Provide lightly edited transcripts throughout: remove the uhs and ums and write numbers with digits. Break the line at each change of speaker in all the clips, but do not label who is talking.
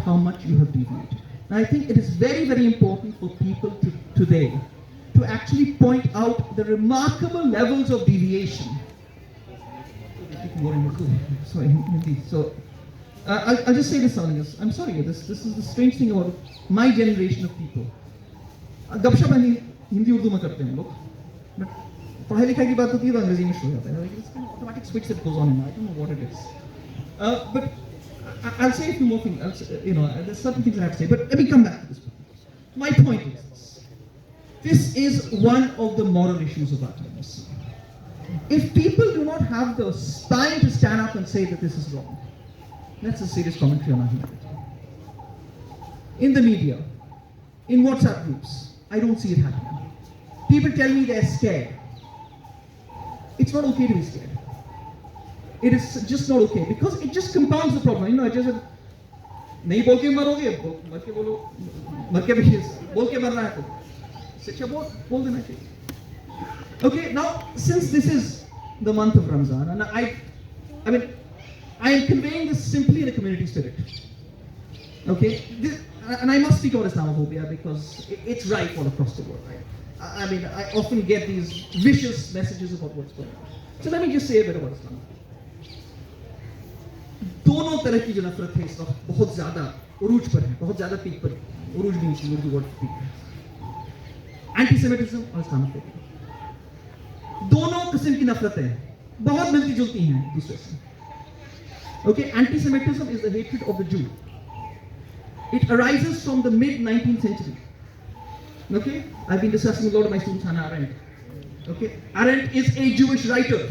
how much you have deviated. And I think it is very, very important for people today to actually point out the remarkable levels of deviation. Sorry, Hindi. So I'll just say this, I'm sorry, this is the strange thing about my generation of people. गपशप हिंदी उर्दू में करते हैं लोग, but पढ़ाई लिखाई की बात होती है तो अंग्रेजी में शुरू हो जाता है. Like, it's an automatic switch that goes on, and I don't know what it is. But I'll say a few more things. There's certain things I have to say, but let me come back to this point. My point is this is one of the moral issues of our times. If people do not have the spine to stand up and say that this is wrong, that's a serious commentary on our humanity. In the media, in WhatsApp groups, I don't see it happening. People tell me they're scared. It's not okay to be scared. It is just not okay because it just compounds the problem. It just नहीं बोल के मरोगे, मर के बोलो, मर के भी बोल के मरना है तो शिक्षा बोल देना चाहिए. Okay, now since this is the month of Ramadan, and I am conveying this simply in a community spirit. Okay, and I must speak about Islamophobia because it's rife all across the world. Right? I often get these vicious messages about what's going on. So let me just say a bit about Islamophobia. दोनों तरह की जो नफरत है इस वक्त बहुत ज्यादा उरूज पर है, बहुत ज्यादा पीक पर है. उरूज भी नहीं, उर्दू वर्ड पीक है. एंटीसेमिटिज्म और इस्लामोफोबिया, दोनों किस्म की नफरतें बहुत मिलती जुलती हैं दूसरे से. Okay, anti-Semitism is the hatred of the Jew. It arises from the mid-19th century. Okay, I've been discussing with a lot of my students Hannah Arendt. Okay, Arendt is a Jewish writer.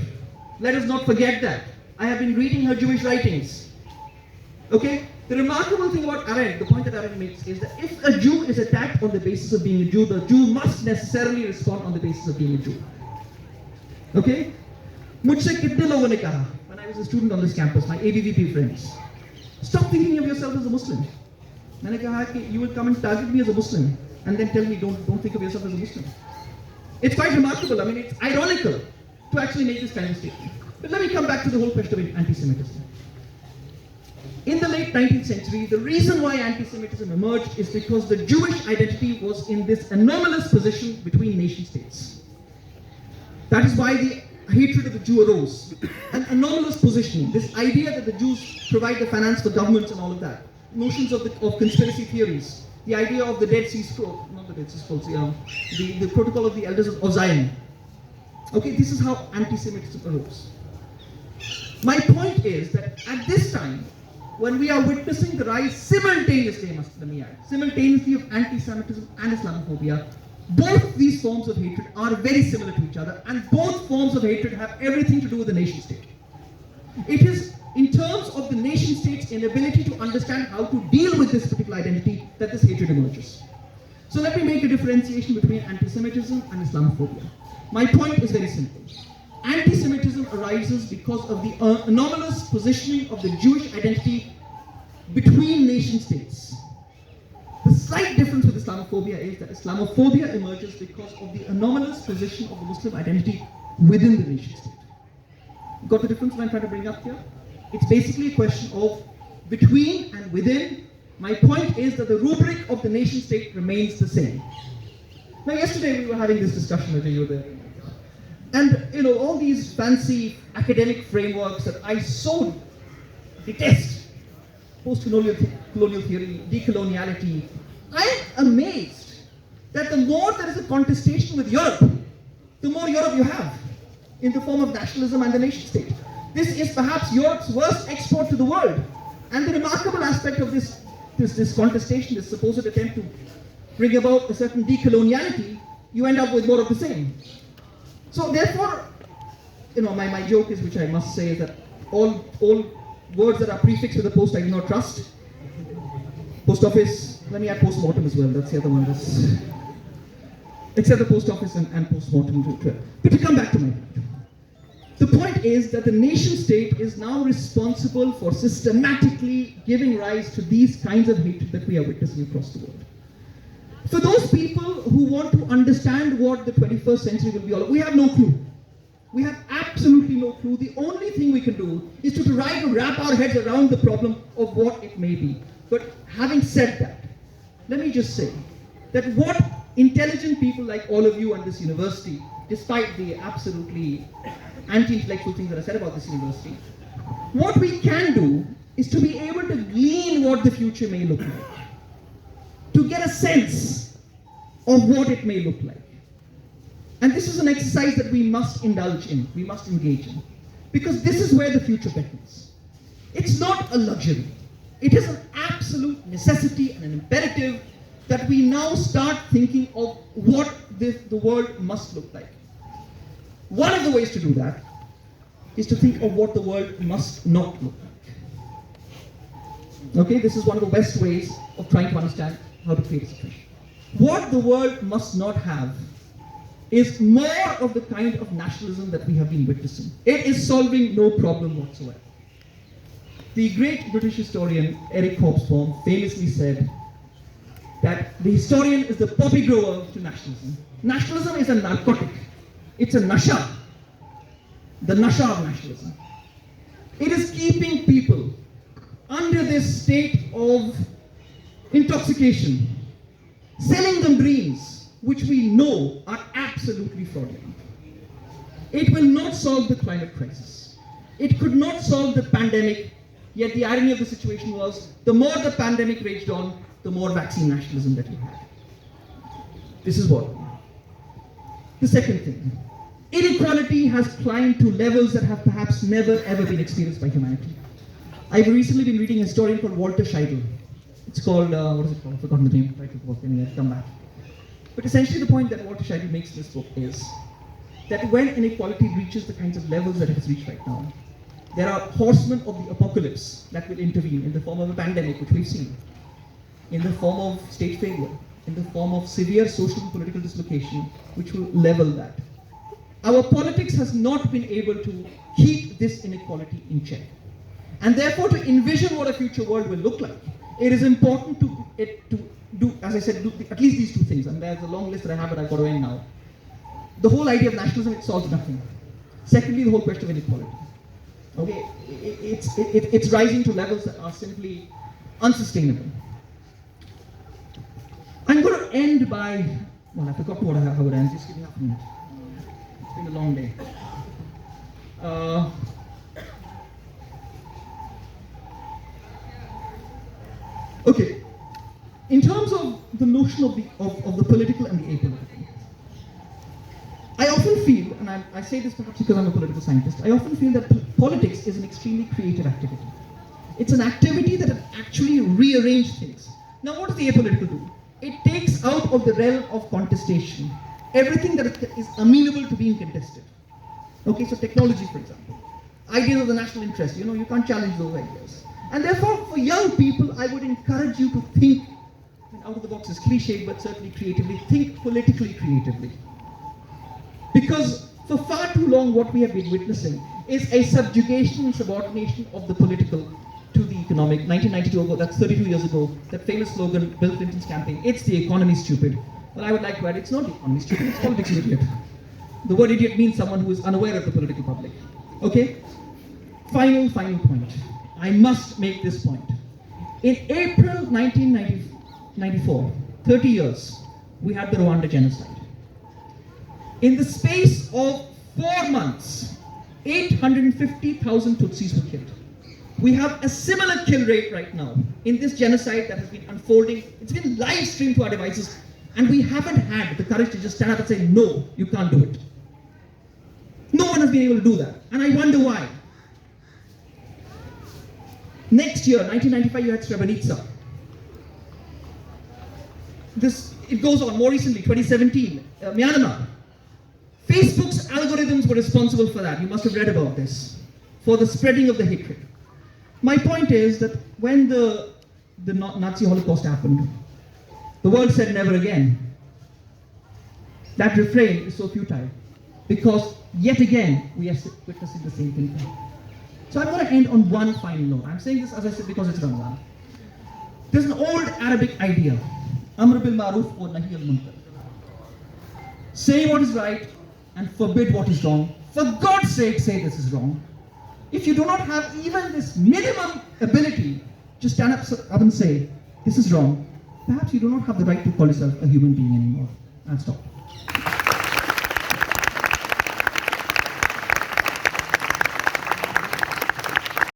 Let us not forget that. I have been reading her Jewish writings. Okay, the remarkable thing about Arendt, the point that Arendt makes, is that if a Jew is attacked on the basis of being a Jew, the Jew must necessarily respond on the basis of being a Jew. Okay, मुझसे कितने लोगों ने कहा when I was a student on this campus, my ABVP friends, stop thinking of yourself as a Muslim. मैंने कहा कि you will come and target me as a Muslim and then tell me don't think of yourself as a Muslim. It's quite remarkable. It's ironical to actually make this kind of statement. But let me come back to the whole question of anti-Semitism. In the late 19th century, the reason why anti-Semitism emerged is because the Jewish identity was in this anomalous position between nation states. That is why the hatred of the Jew arose. An anomalous positioning, this idea that the Jews provide the finance for governments and all of that. Notions of conspiracy theories. The idea of the Dead Sea Scroll, not the Dead Sea Scrolls, the Protocol of the Elders of Zion. Okay, this is how anti-Semitism arose. My point is that at this time, when we are witnessing the rise simultaneously of anti-Semitism and Islamophobia, both these forms of hatred are very similar to each other, and both forms of hatred have everything to do with the nation state. It is in terms of the nation state's inability to understand how to deal with this particular identity that this hatred emerges. So let me make a differentiation between anti-Semitism and Islamophobia. My point is very simple. Anti-Semitism arises because of the anomalous positioning of the Jewish identity between nation states. The slight difference with Islamophobia is that Islamophobia emerges because of the anomalous position of the Muslim identity within the nation state. Got the difference that I'm trying to bring up here? It's basically a question of between and within. My point is that the rubric of the nation state remains the same. Now yesterday we were having this discussion with you there. And all these fancy academic frameworks that I so detest, post-colonial theory, decoloniality, I am amazed that the more there is a contestation with Europe, the more Europe you have in the form of nationalism and the nation state. This is perhaps Europe's worst export to the world. And the remarkable aspect of this contestation, this supposed attempt to bring about a certain decoloniality, you end up with more of the same. So therefore, my joke is, which I must say, is that all words that are prefixed with a post I do not trust. Post office, let me add post-mortem as well, that's the other one. Except the post office and post-mortem. But to come back to my point. The point is that the nation state is now responsible for systematically giving rise to these kinds of hatred that we are witnessing across the world. For those people who want to understand what the 21st century will be all about, we have no clue. We have absolutely no clue. The only thing we can do is to try to wrap our heads around the problem of what it may be. But having said that, let me just say that what intelligent people like all of you and this university, despite the absolutely anti-intellectual things that I said about this university, what we can do is to be able to glean what the future may look like, to get a sense of what it may look like. And this is an exercise that we must indulge in, we must engage in, because this is where the future beckons. It's not a luxury. It is an absolute necessity and an imperative that we now start thinking of what the world must look like. One of the ways to do that is to think of what the world must not look like. Okay, this is one of the best ways of trying to understand how to create a situation. What the world must not have is more of the kind of nationalism that we have been witnessing. It is solving no problem whatsoever. The great British historian Eric Hobsbawm famously said that the historian is the poppy grower to nationalism. Nationalism is a narcotic. It's a nasha. The nasha of nationalism. It is keeping people under this state of intoxication, selling them dreams which we know are absolutely fraudulent. It will not solve the climate crisis. It could not solve the pandemic, yet the irony of the situation was, the more the pandemic raged on, the more vaccine nationalism that you had. This is what. The second thing, inequality has climbed to levels that have perhaps never ever been experienced by humanity. I've recently been reading a historian called Walter Scheidel. It's called, what is it called? I've forgotten the name. Try to work anyway, I'll come back. But essentially the point that Walter Scheidel makes in this book is that when inequality reaches the kinds of levels that it has reached right now, there are horsemen of the apocalypse that will intervene in the form of a pandemic, which we've seen, in the form of state failure, in the form of severe social and political dislocation, which will level that. Our politics has not been able to keep this inequality in check. And therefore, to envision what a future world will look like, it is important to do, as I said, do at least these two things. And there's a long list that I have, but I've got to end now. The whole idea of nationalism, it solves nothing. Secondly, the whole question of inequality. Okay, it's rising to levels that are simply unsustainable. I'm going to end by, well, I forgot what I would end. Just give me half a minute. It's been a long day. Okay, in terms of the notion of the political and the apolitical, I often feel, and I say this perhaps because I'm a political scientist, I often feel that politics is an extremely creative activity. It's an activity that actually rearranges things. Now, what does the apolitical do? It takes out of the realm of contestation everything that is amenable to being contested. Okay, so technology, for example, ideas of the national interest, you can't challenge those ideas. And therefore, for young people, I would encourage you to think, out of the box is cliche, but certainly creatively, think politically creatively. Because for far too long, what we have been witnessing is a subjugation and subordination of the political to the economic. 1992 ago, that's 32 years ago, that famous slogan, Bill Clinton's campaign, it's the economy stupid. Well, I would like to add, it's not the economy stupid, it's politics idiot. The word idiot means someone who is unaware of the political public. Okay? Final point. I must make this point. In April 1994, 30 years, we had the Rwanda genocide. In the space of 4 months, 850,000 Tutsis were killed. We have a similar kill rate right now in this genocide that has been unfolding. It's been live streamed to our devices, and we haven't had the courage to just stand up and say, no, you can't do it. No one has been able to do that, and I wonder why. Next year, 1995, you had Srebrenica. It goes on. More recently, 2017, Myanmar. Facebook's algorithms were responsible for that. You must have read about this, for the spreading of the hatred. My point is that when the Nazi Holocaust happened, the world said never again. That refrain is so futile, because yet again, we are witnessing the same thing. So I'm going to end on one final note. I'm saying this, as I said, because it's Ramadan. There's an old Arabic idea, Amr bil Ma'ruf wa Nahi al Munkar. Say what is right and forbid what is wrong. For God's sake, say this is wrong. If you do not have even this minimum ability just stand up and say, this is wrong, perhaps you do not have the right to call yourself a human being anymore. And stop.